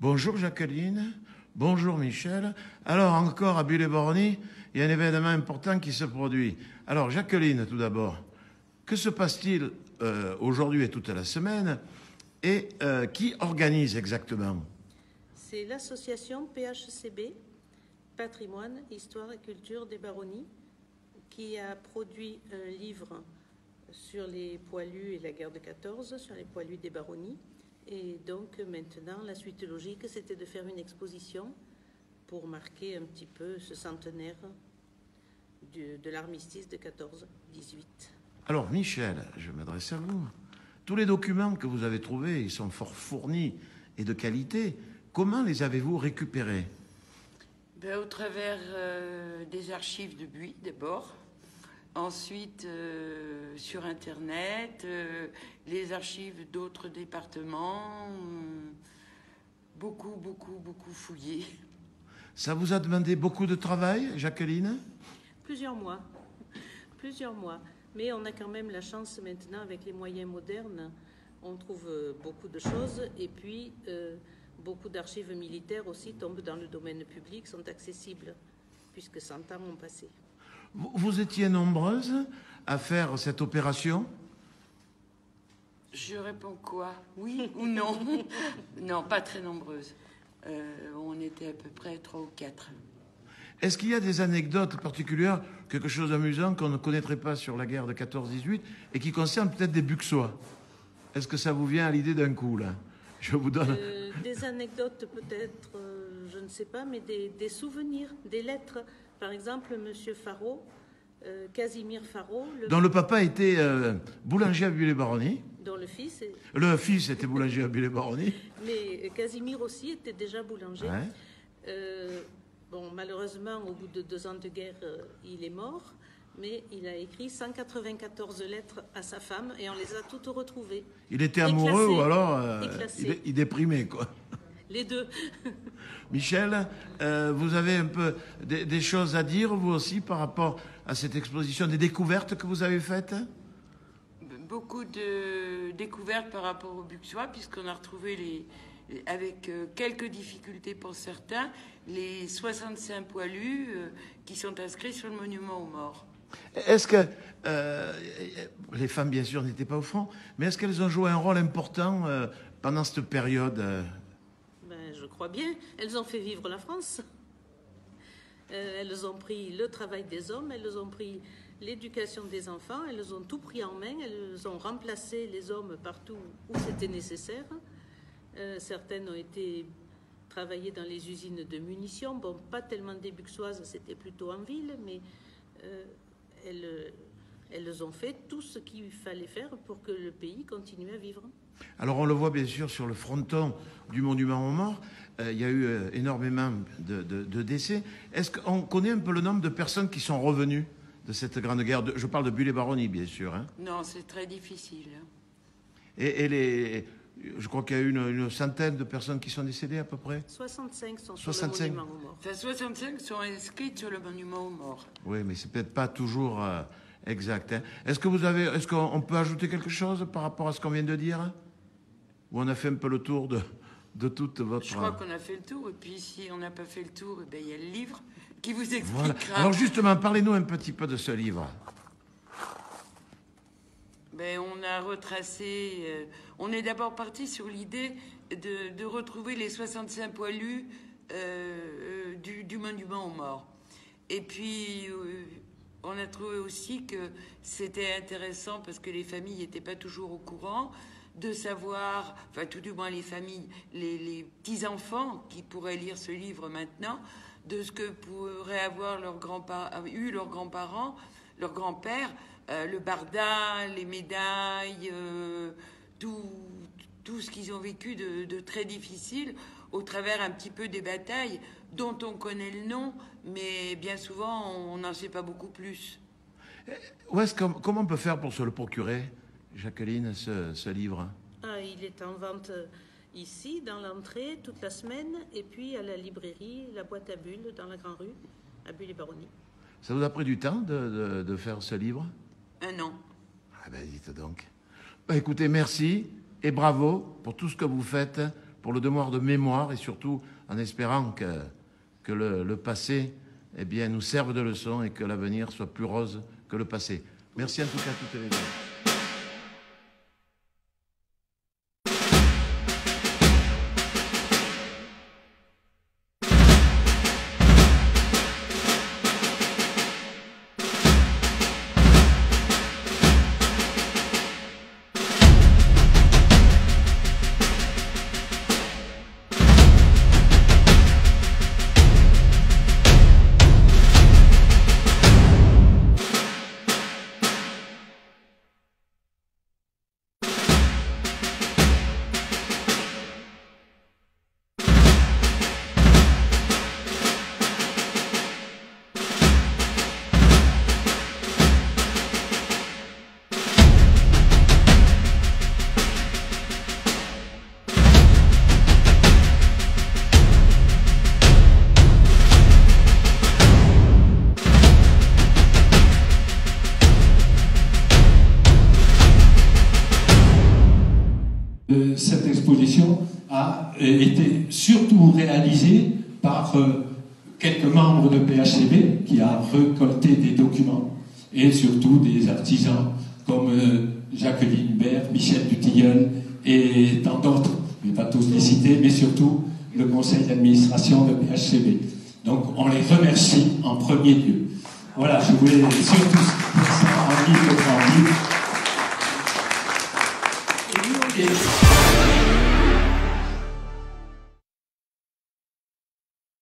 Bonjour Jacqueline, bonjour Michel. Alors encore à Bulle-et-Borny, il y a un événement important qui se produit. Alors Jacqueline tout d'abord, que se passe-t-il aujourd'hui et toute la semaine et qui organise exactement? C'est l'association PHCB, Patrimoine, Histoire et Culture des Baronnies, qui a produit un livre sur les poilus et la guerre de 14, sur les poilus des baronnies. Et donc maintenant, la suite logique, c'était de faire une exposition pour marquer un petit peu ce centenaire de l'armistice de 14-18. Alors Michel, je m'adresse à vous. Tous les documents que vous avez trouvés, ils sont fort fournis et de qualité. Comment les avez-vous récupérés? Au travers des archives de Buis d'abord. Ensuite, sur Internet, les archives d'autres départements, beaucoup fouillé. Ça vous a demandé beaucoup de travail, Jacqueline? Plusieurs mois. Mais on a quand même la chance maintenant, avec les moyens modernes, on trouve beaucoup de choses. Et puis, beaucoup d'archives militaires aussi tombent dans le domaine public, sont accessibles, puisque 100 ans ont passé. Vous étiez nombreuses à faire cette opération? Je réponds quoi? Oui ou non? Non, pas très nombreuses. On était à peu près 3 ou 4. Est-ce qu'il y a des anecdotes particulières, quelque chose d'amusant qu'on ne connaîtrait pas sur la guerre de 14-18 et qui concerne peut-être des Buxois? Est-ce que ça vous vient à l'idée d'un coup, là? Je vous donne... Des anecdotes peut-être, je ne sais pas, mais des souvenirs, des lettres. Par exemple, Monsieur Faro, Casimir Faro... dont le papa était boulanger à Bulle-et-Borny. Dont le fils... Le fils était boulanger à Bulle-et-Borny. Mais Casimir aussi était déjà boulanger. Ouais. Bon, malheureusement, au bout de 2 ans de guerre, il est mort. Mais il a écrit 194 lettres à sa femme et on les a toutes retrouvées. Il était amoureux ou alors il déprimait, quoi. Les deux. Michel, vous avez un peu des choses à dire, vous aussi, par rapport à cette exposition, des découvertes que vous avez faites? Beaucoup de découvertes par rapport aux Buxois, puisqu'on a retrouvé, avec quelques difficultés pour certains, les 65 poilus qui sont inscrits sur le monument aux morts. Est-ce que les femmes, bien sûr, n'étaient pas au front, mais est-ce qu'elles ont joué un rôle important pendant cette période? Je crois bien. Elles ont fait vivre la France. Elles ont pris le travail des hommes, elles ont pris l'éducation des enfants, elles ont tout pris en main, elles ont remplacé les hommes partout où c'était nécessaire. Certaines ont été travaillées dans les usines de munitions. Bon, pas tellement des Buxoises, c'était plutôt en ville, mais elles ont fait tout ce qu'il fallait faire pour que le pays continue à vivre. Alors on le voit bien sûr sur le fronton du monument aux morts, il y a eu énormément de décès. Est-ce qu'on connaît un peu le nombre de personnes qui sont revenues de cette grande guerre? Je parle de Bulle-et-Baronnie, bien sûr. Hein. Non, c'est très difficile. Je crois qu'il y a eu une centaine de personnes qui sont décédées à peu près. 65 sont sur le monument aux morts. Enfin, 65 sont inscrites sur le monument aux morts. Oui, mais c'est peut-être pas toujours exact. Hein. Est-ce qu'on peut ajouter quelque chose par rapport à ce qu'on vient de dire? Ou on a fait un peu le tour de toute votre... Je crois qu'on a fait le tour. Et puis, si on n'a pas fait le tour, il y a le livre qui vous expliquera. Voilà. Alors justement, parlez-nous un petit peu de ce livre. On a retracé... on est d'abord parti sur l'idée de retrouver les 65 poilus du monument aux morts. Et puis... on a trouvé aussi que c'était intéressant, parce que les familles n'étaient pas toujours au courant, de savoir, enfin tout du moins les familles, les petits-enfants qui pourraient lire ce livre maintenant, de ce que pourraient avoir leurs grands-parents, leurs grands-pères, le barda, les médailles, tout ce qu'ils ont vécu de très difficile, au travers un petit peu des batailles dont on connaît le nom, mais bien souvent on n'en sait pas beaucoup plus. Comment on peut faire pour se le procurer, Jacqueline, ce livre? Il est en vente ici, dans l'entrée, toute la semaine, et puis à la librairie, la boîte à bulles, dans la Grande Rue, à Bulle-et-Baronnie. Ça vous a pris du temps de faire ce livre? 1 an. Ah ben, dites donc. Écoutez, merci et bravo pour tout ce que vous faites pour le devoir de mémoire et surtout en espérant que le passé eh bien, nous serve de leçon et que l'avenir soit plus rose que le passé. Merci en tout cas à toutes les deux. Cette exposition a été surtout réalisée par quelques membres de PHCB qui a récolté des documents et surtout des artisans comme Jacqueline Bert, Michel Dutilleul et tant d'autres. Je ne vais pas tous les citer, mais surtout le conseil d'administration de PHCB. Donc on les remercie en premier lieu. Voilà, je voulais surtout faire ça en livre.